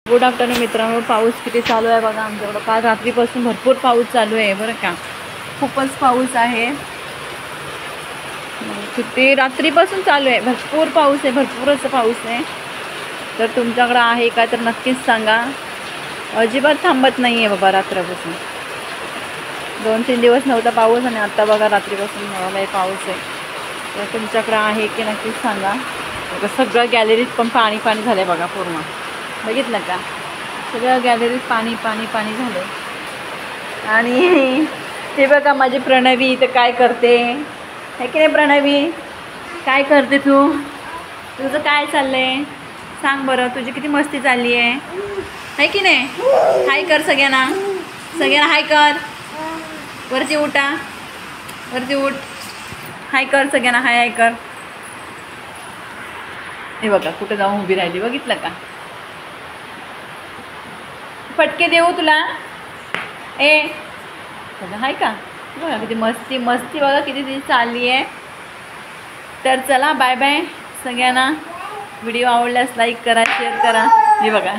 Good afternoon मित्रांनो. पाऊस किती चालू आहे बघा आमच्याकडं. काल रात्रीपासून भरपूर पाऊस चालू आहे बरं का. खूपच पाऊस आहे. किती रात्रीपासून चालू आहे. भरपूर पाऊस आहे. भरपूर असं पाऊस आहे. तर तुमच्याकडं आहे का तर नक्कीच सांगा. अजिबात थांबत नाही आहे बाबा रात्रपासून. 2-3 दिवस नव्हता पाऊस आणि आता बघा रात्रीपासून हवा पाऊस आहे. तर तुमच्याकडं आहे की नक्कीच सांगा. सगळं गॅलरीत पण पाणी पाणी झालं आहे बघा. पूर्ण बघितलं का. सगळं गॅलरीत पाणी पाणी पाणी झालं. आणि हे बघा माझी प्रणवी इथं काय करते आहे की नाही. प्रणवी काय करते तू. तुझं काय चाललं आहे सांग बरं. तुझी किती मस्ती चालली आहे की नाही. हाय कर सगळ्यांना. सगळ्यांना हाय कर. वरती उठा. वरती उठ. हाय कर सगळ्यांना. हाय हाय कर. हे बघा कुठं जाऊन उभी राहिली. बघितलं का. फटके देऊ तुला. ए बघा हाय का. बघा किती मस्ती मस्ती बघा किती ती चालली आहे. तर चला बाय बाय सगळ्यांना. व्हिडिओ आवडल्यास लाईक करा शेअर करा. हे बघा